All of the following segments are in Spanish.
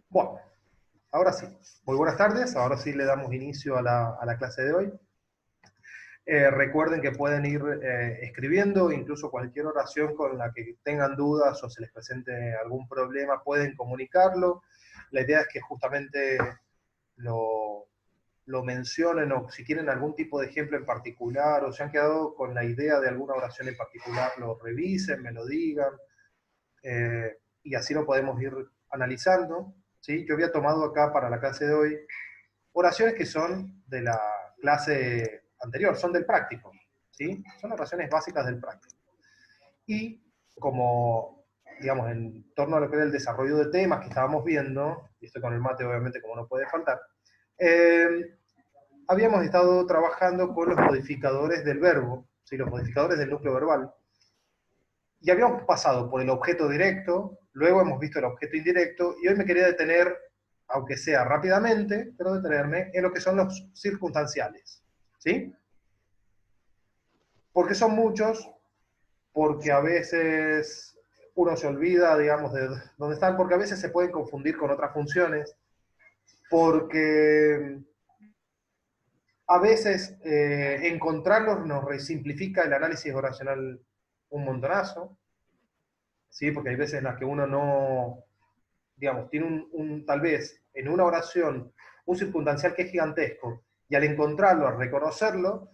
Bueno, ahora sí. Muy buenas tardes. Ahora sí le damos inicio a la clase de hoy. Recuerden que pueden ir escribiendo, incluso cualquier oración con la que tengan dudas o se les presente algún problema, pueden comunicarlo. La idea es que justamente lo, lo mencionen o si tienen algún tipo de ejemplo en particular o se han quedado con la idea de alguna oración en particular, lo revisen, me lo digan y así lo podemos ir analizando. ¿Sí? Yo había tomado acá para la clase de hoy oraciones que son de la clase anterior, son del práctico, ¿sí? Son oraciones básicas del práctico. Y como, digamos, en torno a lo que era el desarrollo de temas que estábamos viendo, y estoy con el mate obviamente como no puede faltar, eh, habíamos estado trabajando con los modificadores del verbo, ¿sí? Los modificadores del núcleo verbal, y habíamos pasado por el objeto directo, luego hemos visto el objeto indirecto, y hoy me quería detener, aunque sea rápidamente, pero detenerme en lo que son los circunstanciales. ¿Sí? Porque son muchos, porque a veces uno se olvida, digamos, de dónde están, porque a veces se pueden confundir con otras funciones, porque a veces encontrarlos nos resimplifica el análisis oracional un montonazo, ¿sí? Porque hay veces en las que uno no, digamos, tiene tal vez en una oración un circunstancial que es gigantesco, y al encontrarlo, al reconocerlo,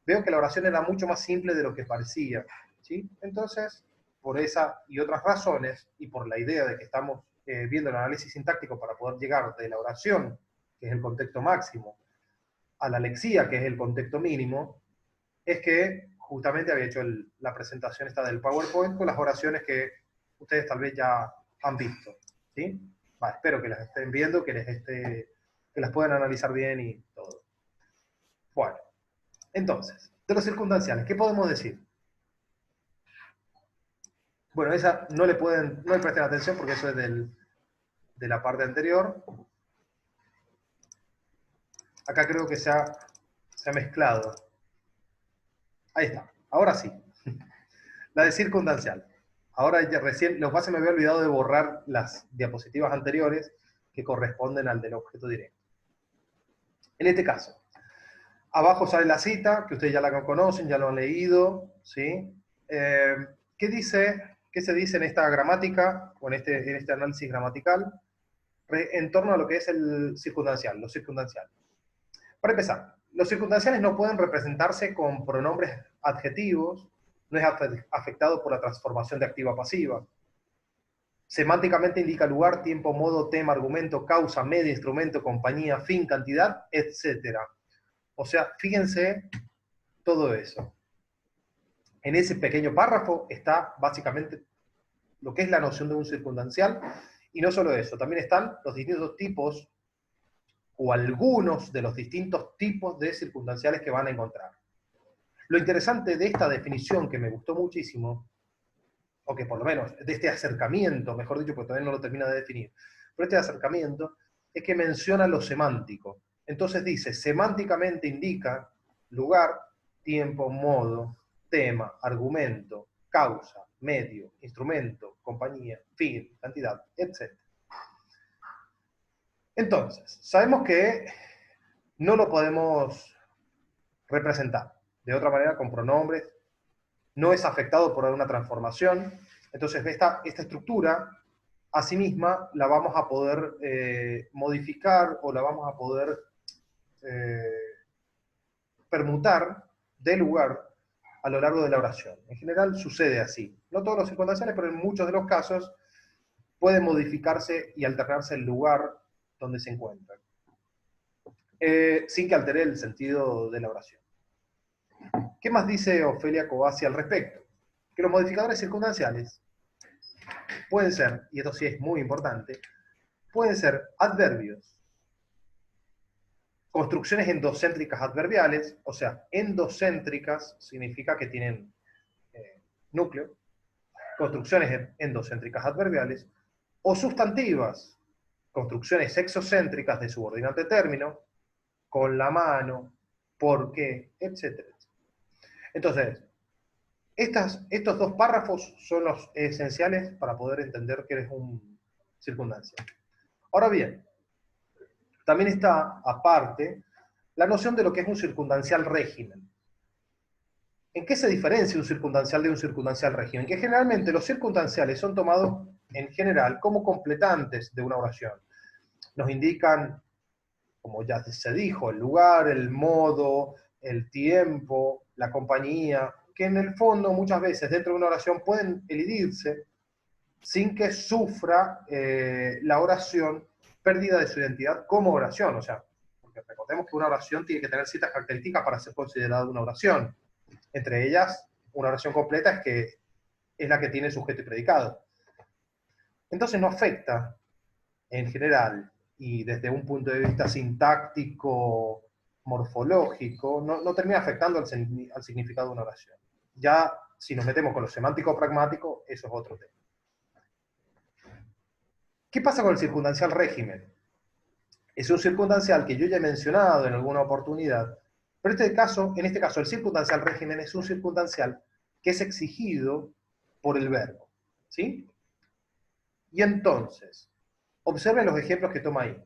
veo que la oración era mucho más simple de lo que parecía. ¿Sí? Entonces, por esa y otras razones, y por la idea de que estamos viendo el análisis sintáctico para poder llegar de la oración, que es el contexto máximo, a la lexía, que es el contexto mínimo, es que justamente había hecho la presentación esta del PowerPoint con las oraciones que ustedes tal vez ya han visto. ¿Sí? Espero que las estén viendo, que las puedan analizar bien y todo. Bueno, entonces, de los circunstanciales, ¿qué podemos decir? Bueno, esa no le presten atención porque eso es de la parte anterior. Acá creo que se ha mezclado. Ahí está, ahora sí. La de circunstancial. Ahora ya recién, lo que pasa, me había olvidado de borrar las diapositivas anteriores que corresponden al del objeto directo. En este caso, abajo sale la cita, que ustedes ya la conocen, ya lo han leído, ¿sí? Eh, ¿Qué dice, qué se dice en esta gramática, o en este análisis gramatical, en torno a lo que es el circunstancial, lo circunstancial? Para empezar, los circunstanciales no pueden representarse con pronombres adjetivos, no es afectado por la transformación de activa a pasiva. Semánticamente indica lugar, tiempo, modo, tema, argumento, causa, medio, instrumento, compañía, fin, cantidad, etc. O sea, fíjense todo eso. En ese pequeño párrafo está básicamente lo que es la noción de un circunstancial, y no solo eso, también están los distintos tipos o algunos de los distintos tipos de circunstanciales que van a encontrar. Lo interesante de esta definición, que me gustó muchísimo, o que por lo menos de este acercamiento, mejor dicho, porque todavía no lo termina de definir, pero este acercamiento es que menciona lo semántico. Entonces dice, semánticamente indica lugar, tiempo, modo, tema, argumento, causa, medio, instrumento, compañía, fin, cantidad, etc. Entonces, sabemos que no lo podemos representar de otra manera con pronombres, no es afectado por una transformación. Entonces, esta estructura, a sí misma, la vamos a poder modificar o la vamos a poder eh, permutar de lugar a lo largo de la oración. En general sucede así. No todos los circunstanciales, pero en muchos de los casos puede modificarse y alternarse el lugar donde se encuentra, sin que altere el sentido de la oración. ¿Qué más dice Ofelia Covasi al respecto? Que los modificadores circunstanciales pueden ser, y esto sí es muy importante, pueden ser adverbios, construcciones endocéntricas adverbiales, o sea, endocéntricas significa que tienen núcleo, construcciones endocéntricas adverbiales, o sustantivas, construcciones exocéntricas de subordinante término, con la mano, por qué, etc. Entonces, estos dos párrafos son los esenciales para poder entender qué es un circunstancial. Ahora bien, también está, aparte, la noción de lo que es un circunstancial régimen. ¿En qué se diferencia un circunstancial de un circunstancial régimen? Que generalmente los circunstanciales son tomados en general como completantes de una oración. Nos indican, como ya se dijo, el lugar, el modo, el tiempo, la compañía, que en el fondo muchas veces dentro de una oración pueden elidirse sin que sufra la oración pérdida de su identidad como oración. O sea, porque recordemos que una oración tiene que tener ciertas características para ser considerada una oración. Entre ellas, una oración completa es la que tiene sujeto y predicado. Entonces no afecta, en general, y desde un punto de vista sintáctico, morfológico, no termina afectando al significado de una oración. Ya, si nos metemos con lo semántico pragmático, eso es otro tema. ¿Qué pasa con el circunstancial régimen? Es un circunstancial que yo ya he mencionado en alguna oportunidad, pero en este caso el circunstancial régimen es un circunstancial que es exigido por el verbo. ¿Sí? Y entonces, observen los ejemplos que toma ahí.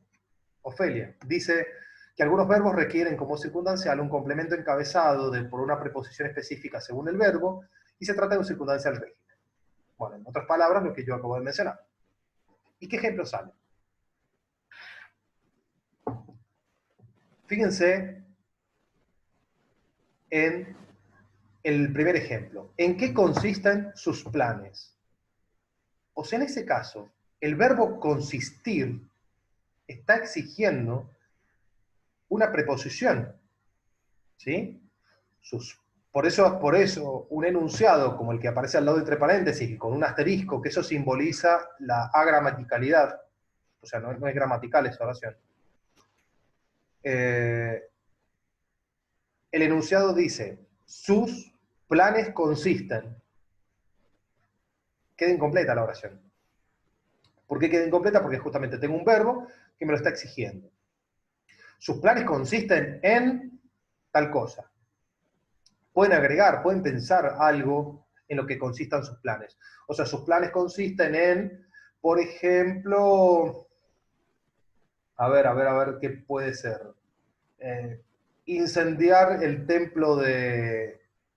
Ofelia dice que algunos verbos requieren como circunstancial un complemento encabezado por una preposición específica según el verbo, y se trata de un circunstancial régimen. Bueno, en otras palabras, lo que yo acabo de mencionar. ¿Y qué ejemplos salen? Fíjense en el primer ejemplo. ¿En qué consisten sus planes? O sea, en ese caso, el verbo consistir está exigiendo una preposición, ¿sí? Por eso, un enunciado como el que aparece al lado entre paréntesis, con un asterisco, que eso simboliza la agramaticalidad, o sea, no es gramatical esa oración. El enunciado dice, sus planes consisten. Queda incompleta la oración. ¿Por qué queda incompleta? Porque justamente tengo un verbo que me lo está exigiendo. Sus planes consisten en tal cosa. Pueden agregar, pueden pensar algo en lo que consistan sus planes. O sea, sus planes consisten en, por ejemplo, a ver, ¿qué puede ser? Incendiar el templo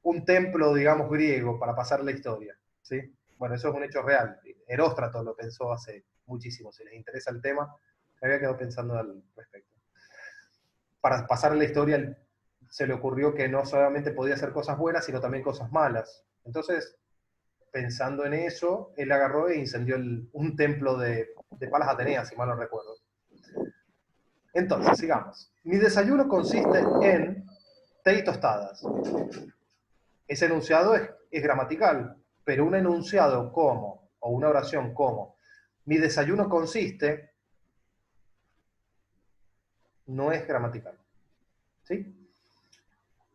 un templo, digamos, griego, para pasar la historia, ¿sí? Bueno, eso es un hecho real. Heróstrato lo pensó hace muchísimo. Si les interesa el tema, me había quedado pensando al respecto. Para pasar la historia, se le ocurrió que no solamente podía hacer cosas buenas, sino también cosas malas. Entonces, pensando en eso, él agarró e incendió un templo de Palas Ateneas, si mal no recuerdo. Entonces, sigamos. Mi desayuno consiste en té y tostadas. Ese enunciado es gramatical, pero un enunciado como, o una oración como, mi desayuno consiste, no es gramatical. ¿Sí?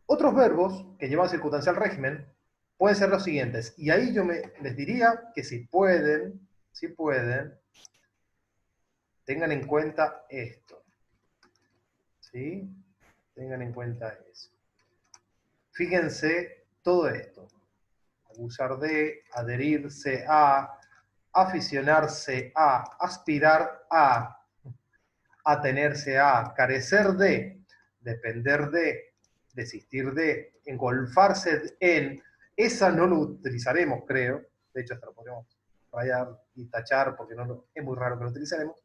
Otros verbos que llevan circunstancial régimen pueden ser los siguientes, y ahí yo les diría que si pueden, tengan en cuenta esto. ¿Sí? Tengan en cuenta eso. Fíjense todo esto. Abusar de, adherirse a, aficionarse a, aspirar a, atenerse a, carecer de, depender de, desistir de, engolfarse en. Esa no lo utilizaremos, creo. De hecho, hasta lo podemos rayar y tachar porque es muy raro que lo utilicemos.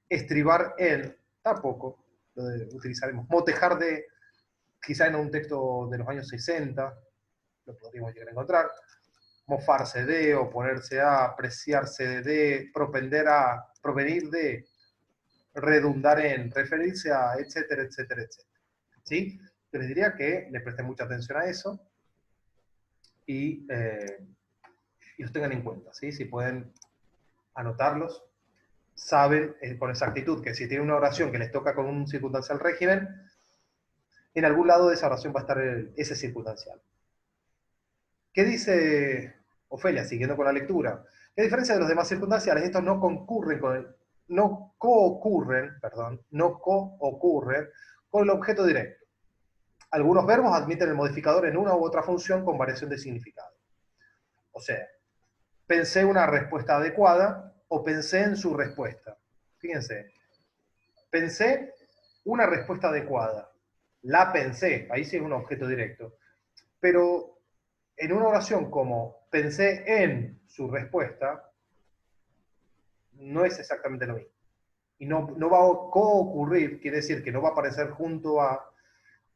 Estribar en, tampoco lo utilizaremos. Motejar de, quizá en un texto de los años 60, lo podríamos llegar a encontrar. Mofarse de, oponerse a, apreciarse de, propender a, provenir de, redundar en, referirse a, etcétera, etcétera, etcétera. ¿Sí? Yo les diría que le presten mucha atención a eso y los tengan en cuenta, ¿sí? Si pueden anotarlos, saben con exactitud que si tienen una oración que les toca con un circunstancial régimen, en algún lado de esa oración va a estar ese circunstancial. ¿Qué dice Ofelia, siguiendo con la lectura? Que a diferencia de los demás circunstanciales, estos no coocurren con el objeto directo. Algunos verbos admiten el modificador en una u otra función con variación de significado. O sea, pensé una respuesta adecuada o pensé en su respuesta. Fíjense, pensé una respuesta adecuada. La pensé, ahí sí es un objeto directo. Pero en una oración como pensé en su respuesta, no es exactamente lo mismo. Y no va a co-ocurrir, quiere decir que no va a aparecer junto a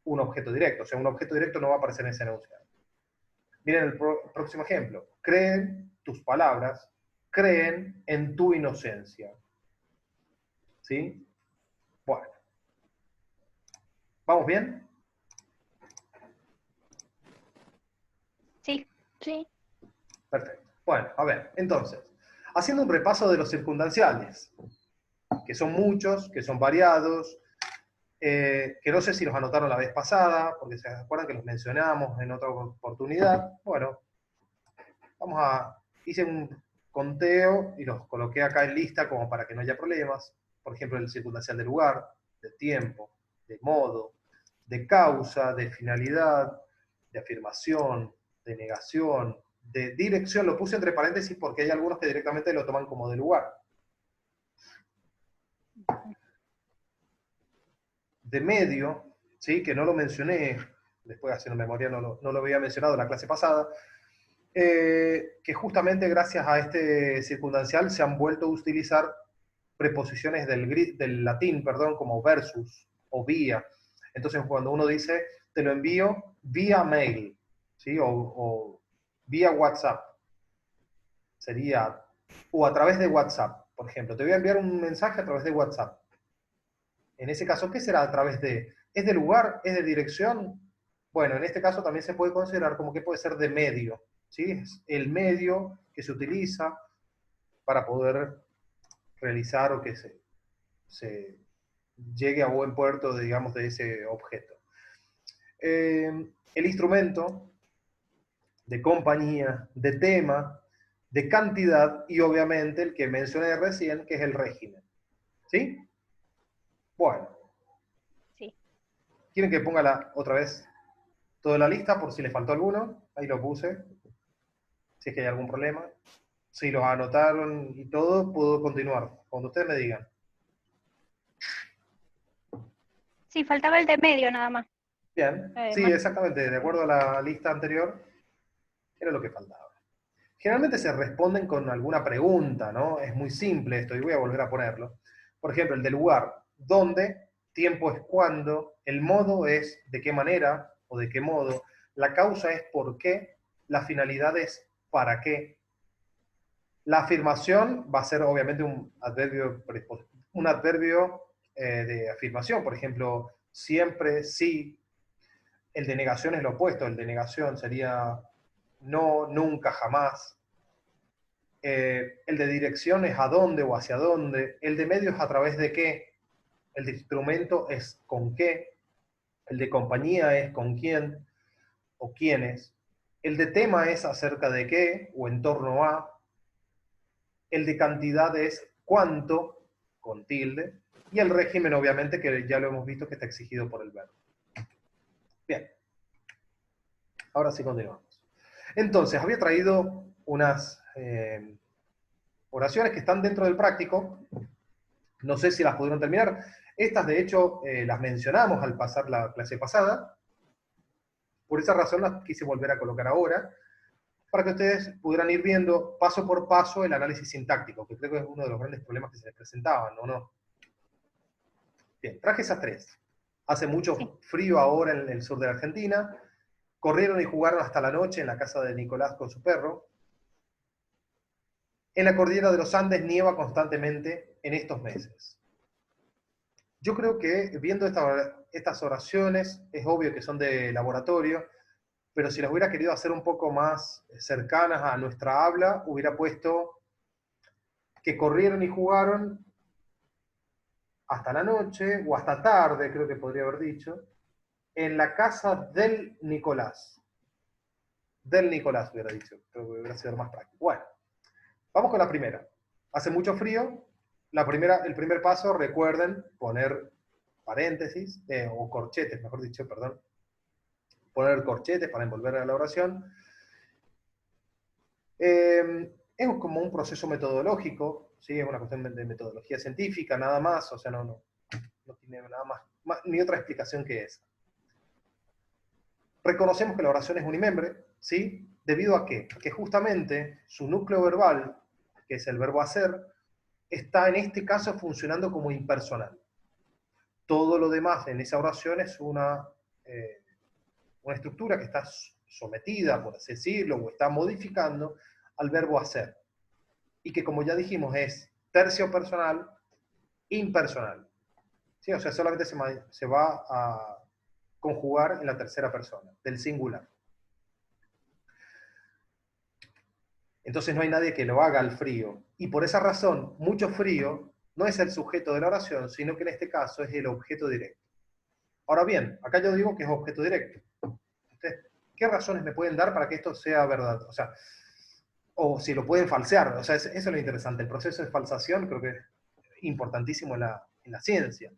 un objeto directo. O sea, un objeto directo no va a aparecer en ese enunciado. Miren el próximo ejemplo. Creen tus palabras, creen en tu inocencia. ¿Sí? Bueno. ¿Vamos bien? Sí. Sí. Perfecto. Bueno, a ver, entonces, haciendo un repaso de los circunstanciales, que son muchos, que son variados, que no sé si los anotaron la vez pasada, porque se acuerdan que los mencionamos en otra oportunidad. Bueno, hice un conteo y los coloqué acá en lista como para que no haya problemas. Por ejemplo, el circunstancial de lugar, de tiempo, de modo, de causa, de finalidad, de afirmación, de negación, de dirección. Lo puse entre paréntesis porque hay algunos que directamente lo toman como de lugar. De medio, ¿sí? Que no lo mencioné, después haciendo memoria no lo había mencionado en la clase pasada, que justamente gracias a este circunstancial se han vuelto a utilizar preposiciones del latín, perdón, como versus o vía. Entonces, cuando uno dice, te lo envío vía mail, ¿sí? O vía WhatsApp, sería, o a través de WhatsApp, por ejemplo, te voy a enviar un mensaje a través de WhatsApp. En ese caso, ¿qué será a través de? ¿Es de lugar? ¿Es de dirección? Bueno, en este caso también se puede considerar como que puede ser de medio, ¿sí? Es el medio que se utiliza para poder realizar o que se llegue a buen puerto, digamos, de ese objeto. El instrumento de compañía, de tema, de cantidad y obviamente el que mencioné recién, que es el régimen. ¿Sí? Bueno, Sí. ¿quieren que ponga otra vez toda la lista por si les faltó alguno? Ahí lo puse, si es que hay algún problema. Si los anotaron y todo, puedo continuar, cuando ustedes me digan. Sí, faltaba el de medio nada más. Bien, sí, Más. exactamente, de acuerdo a la lista anterior, era lo que faltaba. Generalmente se responden con alguna pregunta, ¿no? Es muy simple esto y voy a volver a ponerlo. Por ejemplo, el de lugar, ¿dónde? Tiempo es cuándo, el modo es de qué manera o de qué modo, la causa es por qué, la finalidad es para qué. La afirmación va a ser obviamente un adverbio de afirmación, por ejemplo, siempre, sí. El de negación es lo opuesto, el de negación sería no, nunca, jamás. El de dirección es a dónde o hacia dónde. El de medio es a través de qué. El de instrumento es con qué. El de compañía es con quién o quiénes. El de tema es acerca de qué o en torno a. El de cantidad es cuánto, con tilde. Y el régimen, obviamente, que ya lo hemos visto que está exigido por el verbo. Bien, ahora sí continuamos. Entonces, había traído unas oraciones que están dentro del práctico. No sé si las pudieron terminar. Estas, de hecho, las mencionamos al pasar la clase pasada. Por esa razón las quise volver a colocar ahora, para que ustedes pudieran ir viendo paso por paso el análisis sintáctico, que creo que es uno de los grandes problemas que se les presentaban, ¿o no? Bien, traje esas tres. Hace Sí. mucho frío ahora en el sur de la Argentina. Corrieron y jugaron hasta la noche en la casa de Nicolás con su perro. En la cordillera de los Andes nieva constantemente en estos meses. Yo creo que viendo estas oraciones, es obvio que son de laboratorio, pero si las hubiera querido hacer un poco más cercanas a nuestra habla, hubiera puesto que corrieron y jugaron hasta la noche, o hasta tarde, creo que podría haber dicho, en la casa del Nicolás. Del Nicolás hubiera dicho, creo que hubiera sido más práctico. Bueno, vamos con la primera. Hace mucho frío. El primer paso, recuerden poner paréntesis, o corchetes, mejor dicho, perdón. Poner corchetes para envolver a la oración. Es como un proceso metodológico. ¿sí? Es una cuestión de metodología científica, nada más, o sea, no tiene nada más, ni otra explicación que esa. Reconocemos que la oración es unimembre, ¿sí? ¿Debido a qué? Que justamente su núcleo verbal, que es el verbo hacer, está en este caso funcionando como impersonal. Todo lo demás en esa oración es una estructura que está sometida, por así decirlo, o está modificando al verbo hacer. Y que, como ya dijimos, es tercio personal, impersonal. ¿Sí? O sea, solamente se va a conjugar en la tercera persona, del singular. Entonces no hay nadie que lo haga al frío. Y por esa razón, mucho frío no es el sujeto de la oración, sino que en este caso es el objeto directo. Ahora bien, acá yo digo que es objeto directo. Entonces, ¿qué razones me pueden dar para que esto sea verdad? O sea, o si lo pueden falsear. O sea, eso es lo interesante. El proceso de falsación creo que es importantísimo en la ciencia,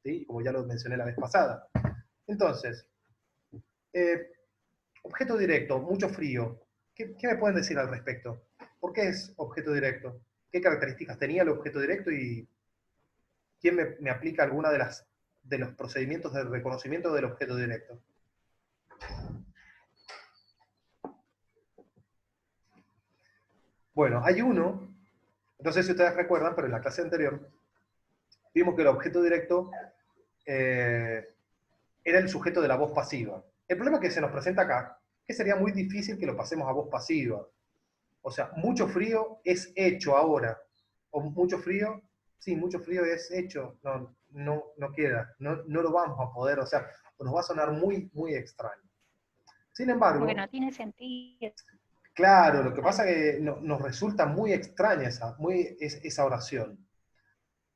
¿sí? Como ya lo mencioné la vez pasada. Entonces, objeto directo, mucho frío. ¿Qué me pueden decir al respecto? ¿Por qué es objeto directo? ¿Qué características tenía el objeto directo y quién me aplica alguna de los procedimientos de reconocimiento del objeto directo? Bueno, hay uno, no sé si ustedes recuerdan, pero en la clase anterior vimos que el objeto directo era el sujeto de la voz pasiva. El problema que se nos presenta acá es que sería muy difícil que lo pasemos a voz pasiva. O sea, mucho frío es hecho ahora. O mucho frío, sí, mucho frío es hecho. No queda. No lo vamos a poder, o sea, nos va a sonar muy, muy extraño. Sin Como que embargo, no tiene sentido. claro, lo que Claro. pasa es que nos resulta muy extraña esa oración.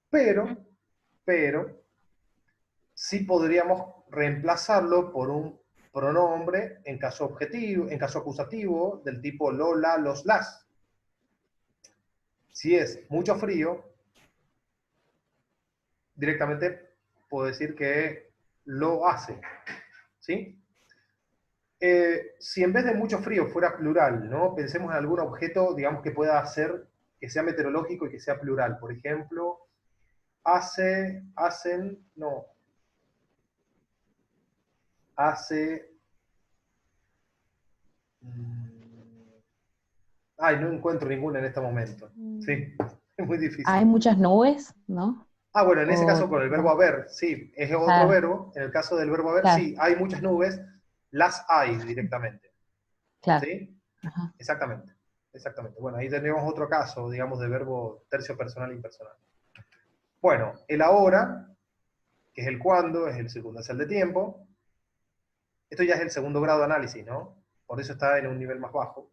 Pero, pero, sí podríamos reemplazarlo por un pronombre en caso objetivo, en caso acusativo, del tipo lo, la, los, las. Si es mucho frío, directamente puedo decir que lo hace, ¿sí? Si en vez de mucho frío fuera plural, ¿no? Pensemos en algún objeto, digamos, que pueda hacer, que sea meteorológico y que sea plural. Por ejemplo, hace, hacen, no, hace... Ay, no encuentro ninguna en este momento. Sí, es muy difícil. Hay muchas nubes, ¿no? Ah, bueno, en ese caso O con el verbo las, haber, sí, es otro claro, verbo. En el caso del verbo haber, claro, sí, hay muchas nubes, las hay directamente. claro. ¿Sí? Ajá. Exactamente. Exactamente. Bueno, ahí tenemos otro caso, digamos, de verbo tercio personal e impersonal. Bueno, el ahora, que es el cuándo, es el circunstancial de tiempo. Esto ya es el segundo grado de análisis, ¿no? Por eso está en un nivel más bajo.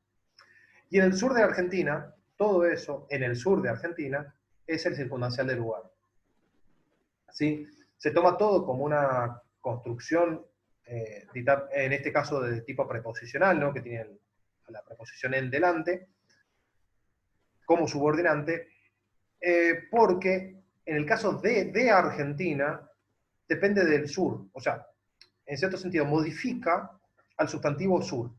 Y en el sur de Argentina, todo eso, en el sur de Argentina, es el circunstancial de lugar. ¿Sí? Se toma todo como una construcción, en este caso de tipo preposicional, ¿no? Que tiene la preposición en delante, como subordinante, porque en el caso de Argentina, depende del sur, o sea, en cierto sentido modifica al sustantivo sur,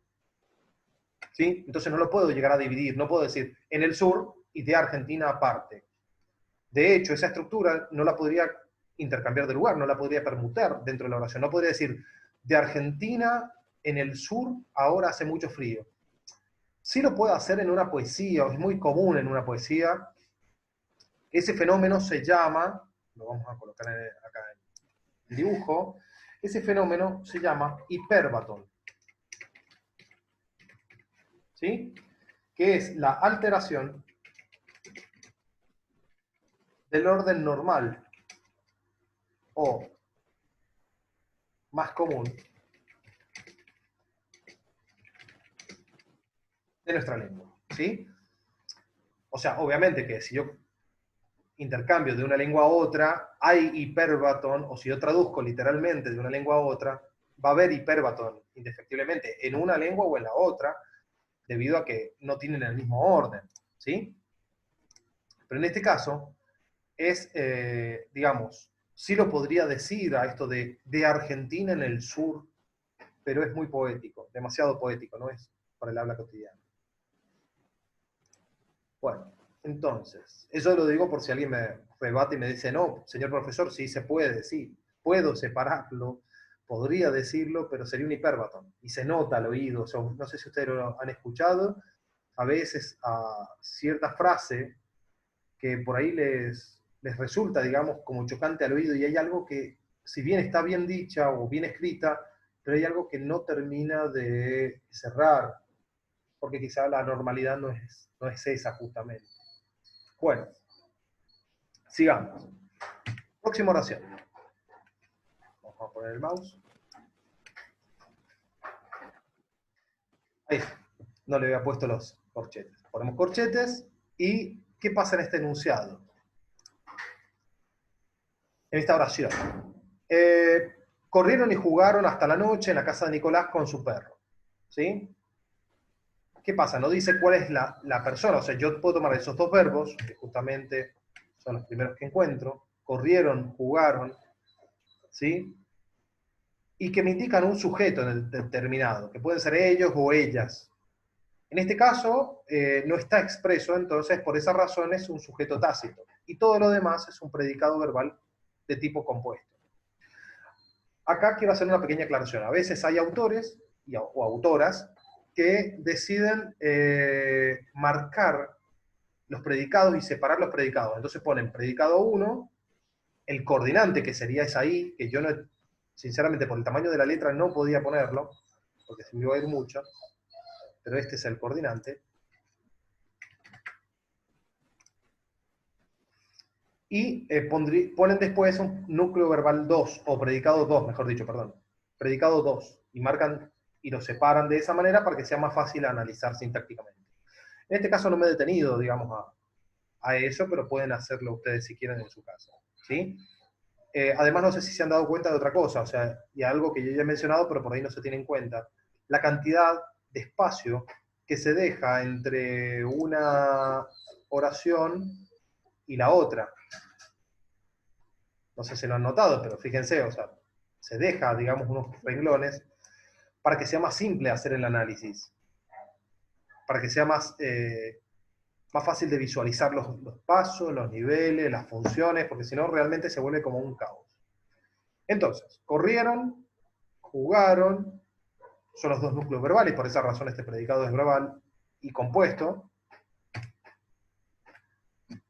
¿sí? Entonces no lo puedo llegar a dividir, no puedo decir en el sur y de Argentina aparte. De hecho, esa estructura no la podría intercambiar de lugar, no la podría permutar dentro de la oración, no podría decir de Argentina en el sur ahora hace mucho frío. Sí lo puedo hacer en una poesía, es muy común en una poesía. Ese fenómeno se llama, lo vamos a colocar acá en el dibujo, ese fenómeno se llama hipérbaton, ¿sí? Que es la alteración del orden normal o más común de nuestra lengua, ¿sí? O sea, obviamente que si yo intercambio de una lengua a otra, hay hipérbaton, o si yo traduzco literalmente de una lengua a otra, va a haber hipérbaton, indefectiblemente, en una lengua o en la otra, debido a que no tienen el mismo orden, ¿sí? Pero en este caso, es, digamos, sí lo podría decir a esto de Argentina en el sur, pero es muy poético, demasiado poético, no es para el habla cotidiana. Bueno, Entonces, eso lo digo por si alguien me rebate y me dice, no, señor profesor, sí se puede, sí, puedo separarlo, podría decirlo, pero sería un hipérbaton. Y se nota al oído, o sea, no sé si ustedes lo han escuchado, a veces a cierta frase que por ahí les resulta, digamos, como chocante al oído, y hay algo que, si bien está bien dicha o bien escrita, pero hay algo que no termina de cerrar, porque quizá la normalidad no es esa justamente. Bueno, sigamos. Próxima oración. Vamos a poner el mouse. Ahí, no le había puesto los corchetes. Ponemos corchetes y ¿qué pasa en este enunciado? En esta oración. Corrieron y jugaron hasta la noche en la casa de Nicolás con su perro. ¿Sí? ¿Qué pasa? No dice cuál es la persona. O sea, yo puedo tomar esos dos verbos, que justamente son los primeros que encuentro. Corrieron, jugaron, ¿sí? Y que me indican un sujeto en el determinado, que pueden ser ellos o ellas. En este caso, no está expreso, entonces por esa razón es un sujeto tácito. Y todo lo demás es un predicado verbal de tipo compuesto. Acá quiero hacer una pequeña aclaración. A veces hay autores o autoras que deciden marcar los predicados y separar los predicados. Entonces ponen predicado 1, el coordinante, que sería esa I, que yo no, sinceramente por el tamaño de la letra no podía ponerlo, porque se me iba a ir mucho, pero este es el coordinante. Y ponen después un núcleo verbal 2, o predicado 2, mejor dicho, perdón. Predicado 2, y marcan y lo separan de esa manera para que sea más fácil analizar sintácticamente. En este caso no me he detenido, digamos, a eso, pero pueden hacerlo ustedes si quieren en su casa. ¿Sí? Además, no sé si se han dado cuenta de otra cosa, o sea, y algo que yo ya he mencionado, pero por ahí no se tiene en cuenta. La cantidad de espacio que se deja entre una oración y la otra. No sé si lo han notado, pero fíjense, o sea, se deja, digamos, unos renglones para que sea más simple hacer el análisis, para que sea más fácil de visualizar los pasos, los niveles, las funciones, porque si no realmente se vuelve como un caos. Entonces, corrieron, jugaron, son los dos núcleos verbales, y por esa razón este predicado es verbal y compuesto.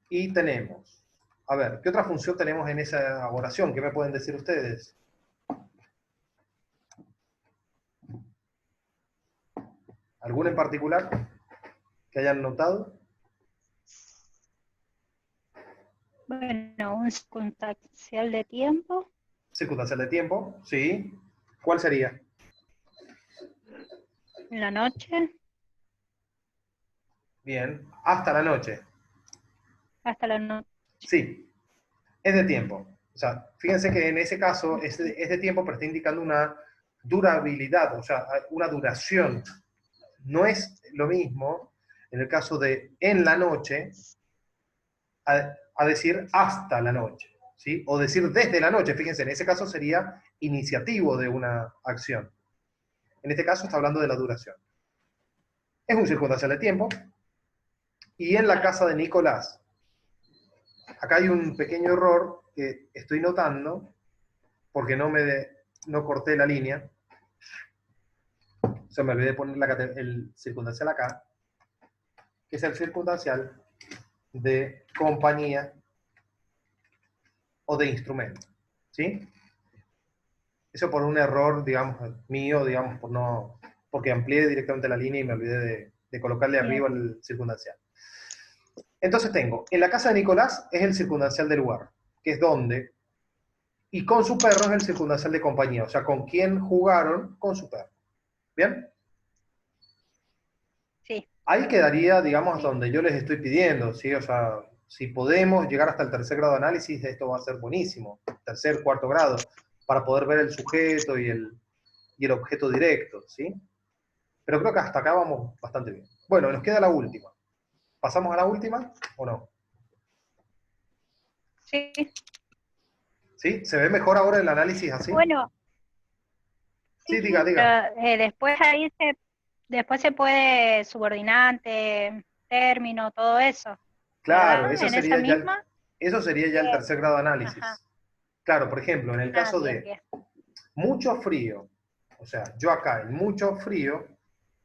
Y tenemos, a ver, ¿qué otra función tenemos en esa oración? ¿Qué me pueden decir ustedes? ¿Alguna en particular que hayan notado? Bueno, un circunstancial de tiempo. Circunstancial de tiempo, sí. ¿Cuál sería? En la noche. Bien, hasta la noche. Hasta la noche. Sí, es de tiempo. O sea, fíjense que en ese caso es de tiempo, pero está indicando una durabilidad, o sea, una duración. No es lo mismo en el caso de en la noche a decir hasta la noche, ¿sí? O decir desde la noche. Fíjense, en ese caso sería iniciativo de una acción. En este caso está hablando de la duración. Es un circunstancial de tiempo. Y en la casa de Nicolás, acá hay un pequeño error que estoy notando, porque no corté la línea. O sea, me olvidé de poner el circunstancial acá, que es el circunstancial de compañía o de instrumento. ¿Sí? Eso por un error, digamos, mío, digamos, porque amplié directamente la línea y me olvidé de colocarle Bien. arriba el circunstancial. Entonces tengo, en la casa de Nicolás es el circunstancial del lugar, que es donde, y con su perro es el circunstancial de compañía, o sea, con quién jugaron con su perro. ¿Bien? Sí. Ahí quedaría, digamos, donde yo les estoy pidiendo, ¿sí? O sea, si podemos llegar hasta el tercer grado de análisis, esto va a ser buenísimo, tercer, cuarto grado, para poder ver el sujeto y el objeto directo, ¿sí? Pero creo que hasta acá vamos bastante bien. Bueno, nos queda la última. ¿Pasamos a la última o no? Sí. ¿Sí? ¿Se ve mejor ahora el análisis así? Bueno, Sí, sí, diga, sí, diga. pero después se puede subordinante, término, todo eso. Claro, ¿En esa misma? eso sería ya el tercer grado de análisis. Ajá. Claro, por ejemplo, en el caso Bien, de bien. mucho frío, o sea, yo acá en mucho frío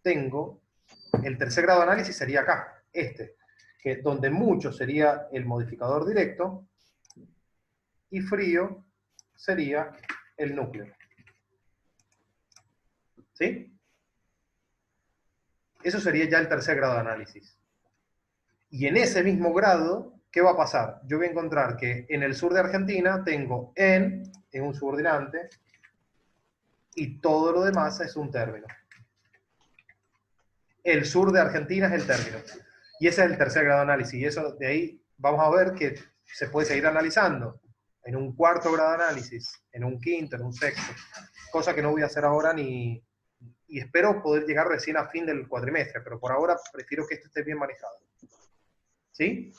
tengo el tercer grado de análisis sería acá, que donde mucho sería el modificador directo y frío sería el núcleo. ¿Sí? Eso sería ya el tercer grado de análisis. Y en ese mismo grado, ¿qué va a pasar? Yo voy a encontrar que en el sur de Argentina tengo en un subordinante, y todo lo demás es un término. El sur de Argentina es el término. Y ese es el tercer grado de análisis. Y eso de ahí vamos a ver que se puede seguir analizando en un cuarto grado de análisis, en un quinto, en un sexto. Cosa que no voy a hacer ahora y espero poder llegar recién a fin del cuatrimestre, pero por ahora prefiero que esto esté bien manejado. ¿Sí?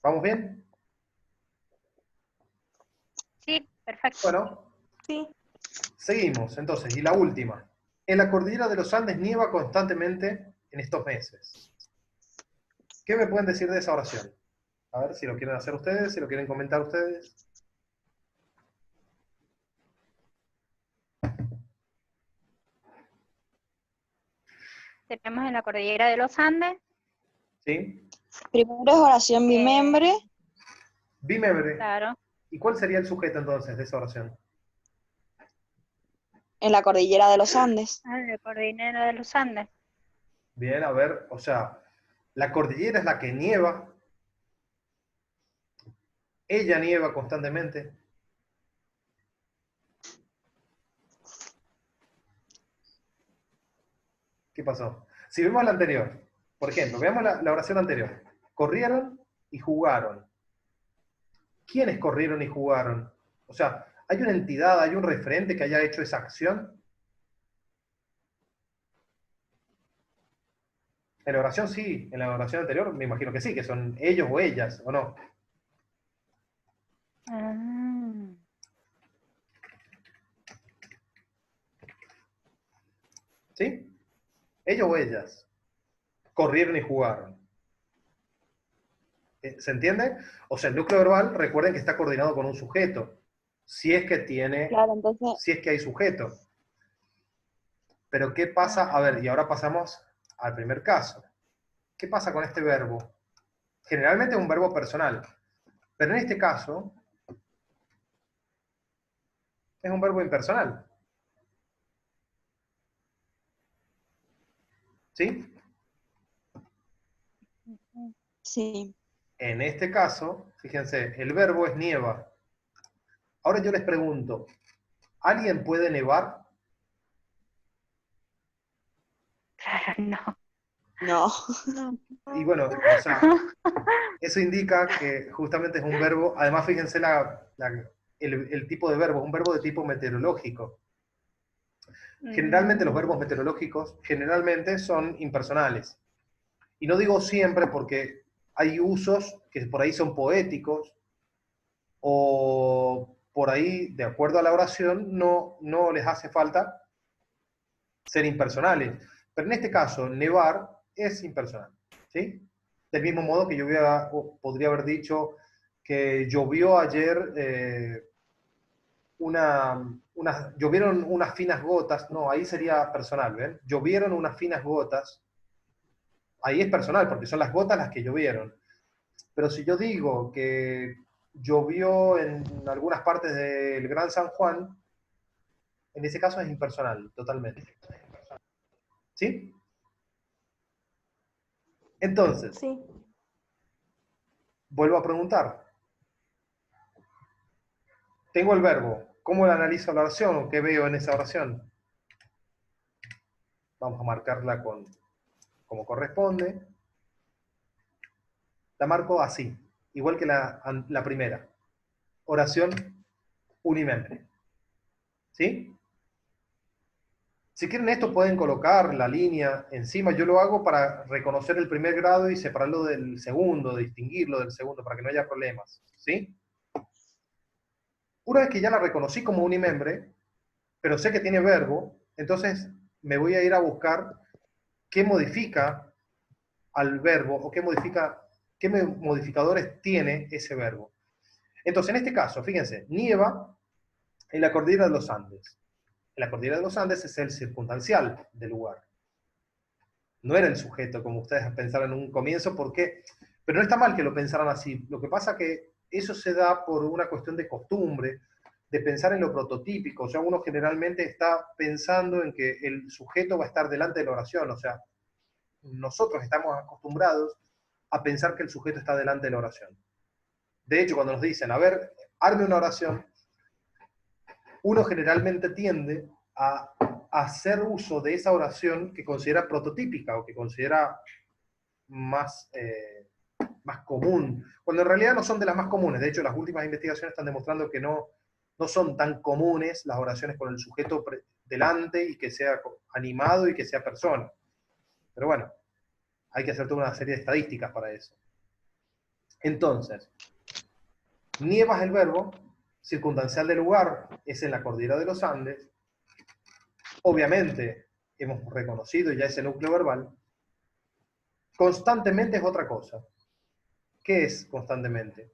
¿Vamos bien? Sí, perfecto. Bueno, Sí. seguimos entonces. Y la última. En la cordillera de los Andes nieva constantemente en estos meses. ¿Qué me pueden decir de esa oración? A ver si lo quieren hacer ustedes, si lo quieren comentar ustedes. Tenemos en la cordillera de los Andes. ¿Sí? Primero es oración bimembre. Bimembre. Claro. ¿Y cuál sería el sujeto entonces de esa oración? En la cordillera de los Andes. La cordillera de los Andes. Bien, a ver, o sea, la cordillera es la que nieva. Ella nieva constantemente. ¿Qué pasó? Si vemos la anterior, por ejemplo, veamos la oración anterior. Corrieron y jugaron. ¿Quiénes corrieron y jugaron? O sea, ¿hay una entidad, hay un referente que haya hecho esa acción? En la oración sí, en la oración anterior me imagino que sí, que son ellos o ellas, ¿o no? Ah, ¿Sí? Ellos o ellas corrieron y jugaron. ¿Se entiende? O sea, el núcleo verbal, recuerden que está coordinado con un sujeto. Si es que tiene, Claro, entonces, si es que hay sujeto. Pero ¿qué pasa? A ver, y ahora pasamos al primer caso. ¿Qué pasa con este verbo? Generalmente es un verbo personal, pero en este caso es un verbo impersonal. ¿Sí? sí. En este caso, fíjense, el verbo es nieva. Ahora yo les pregunto, ¿alguien puede nevar? claro, no. No. No. Y bueno, o sea, eso indica que justamente es un verbo, además fíjense el tipo de verbo, es un verbo de tipo meteorológico. Generalmente los verbos meteorológicos generalmente son impersonales. Y no digo siempre porque hay usos que por ahí son poéticos o por ahí, de acuerdo a la oración, no les hace falta ser impersonales. Pero en este caso, nevar es impersonal. ¿Sí? Del mismo modo que yo podría haber dicho que llovió ayer llovieron unas finas gotas, no, ahí sería personal, ¿ven? Llovieron unas finas gotas, ahí es personal, porque son las gotas las que llovieron. Pero si yo digo que llovió en algunas partes del Gran San Juan, en ese caso es impersonal, totalmente. ¿Sí? Entonces, Sí. vuelvo a preguntar. Tengo el verbo. ¿Cómo la analizo la oración o qué veo en esa oración? Vamos a marcarla como corresponde. La marco así, igual que la primera. Oración unimembre. ¿Sí? Si quieren esto pueden colocar la línea encima. Yo lo hago para reconocer el primer grado y separarlo del segundo, distinguirlo del segundo, para que no haya problemas. ¿Sí? Una vez que ya la reconocí como unimembre, pero sé que tiene verbo, entonces me voy a ir a buscar qué modifica al verbo o qué modifica qué modificadores tiene ese verbo. Entonces, en este caso, fíjense, nieva en la cordillera de los Andes. En la cordillera de los Andes es el circunstancial del lugar. No era el sujeto, como ustedes pensaron en un comienzo, porque, pero no está mal que lo pensaran así. Lo que pasa es que eso se da por una cuestión de costumbre, de pensar en lo prototípico. O sea, uno generalmente está pensando en que el sujeto va a estar delante de la oración. O sea, nosotros estamos acostumbrados a pensar que el sujeto está delante de la oración. De hecho, cuando nos dicen, a ver, arme una oración, uno generalmente tiende a hacer uso de esa oración que considera prototípica o que considera más, más común, cuando en realidad no son de las más comunes. De hecho, las últimas investigaciones están demostrando que no son tan comunes las oraciones con el sujeto delante y que sea animado y que sea persona. Pero bueno, hay que hacer toda una serie de estadísticas para eso. Entonces, nieva es el verbo, circunstancial del lugar es en la cordillera de los Andes. Obviamente, hemos reconocido ya ese núcleo verbal. Constantemente es otra cosa. ¿Qué es constantemente?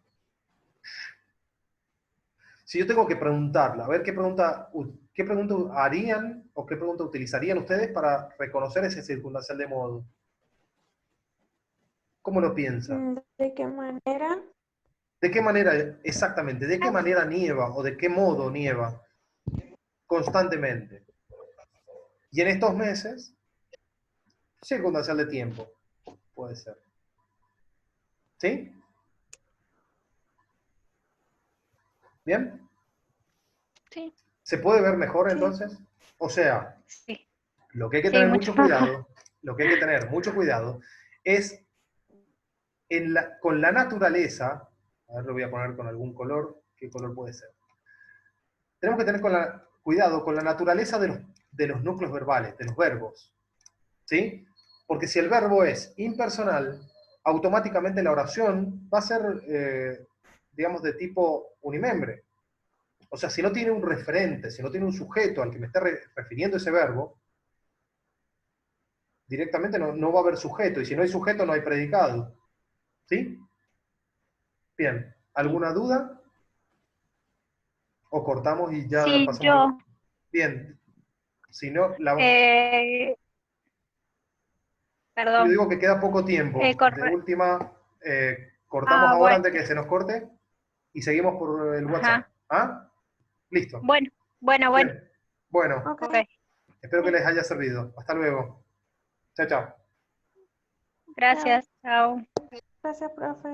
Si yo tengo que preguntarla, a ver qué pregunta harían o qué pregunta utilizarían ustedes para reconocer ese circunstancial de modo. ¿Cómo lo piensan? ¿De qué manera? ¿De qué manera, exactamente, de qué manera nieva o de qué modo nieva? Constantemente. Y en estos meses, circunstancial de tiempo, puede ser. ¿Sí? ¿Bien? Sí, ¿Se puede ver mejor Sí. entonces? O sea, sí. lo que hay que Sí, tener mucho mucho cuidado, lo que hay que tener mucho cuidado es con la naturaleza, a ver, lo voy a poner con algún color, ¿qué color puede ser? Tenemos que tener cuidado con la naturaleza de los núcleos verbales, de los verbos, ¿sí? Porque si el verbo es impersonal, automáticamente la oración va a ser, digamos, de tipo unimembre. O sea, si no tiene un referente, si no tiene un sujeto al que me esté refiriendo ese verbo, directamente no va a haber sujeto, y si no hay sujeto no hay predicado. ¿Sí? Bien, ¿alguna duda? ¿O cortamos y ya Sí, pasamos? yo. Bien, si no, Eh, yo perdón. digo que queda poco tiempo. De Corre- última, cortamos ahora bueno. antes que se nos corte y seguimos por el WhatsApp. Ajá. ¿Ah? Listo. Bueno. Bien. Bueno, Ok. Ok. espero que les haya servido. Hasta luego. Chao, chao. Gracias. Chao. Gracias, profe.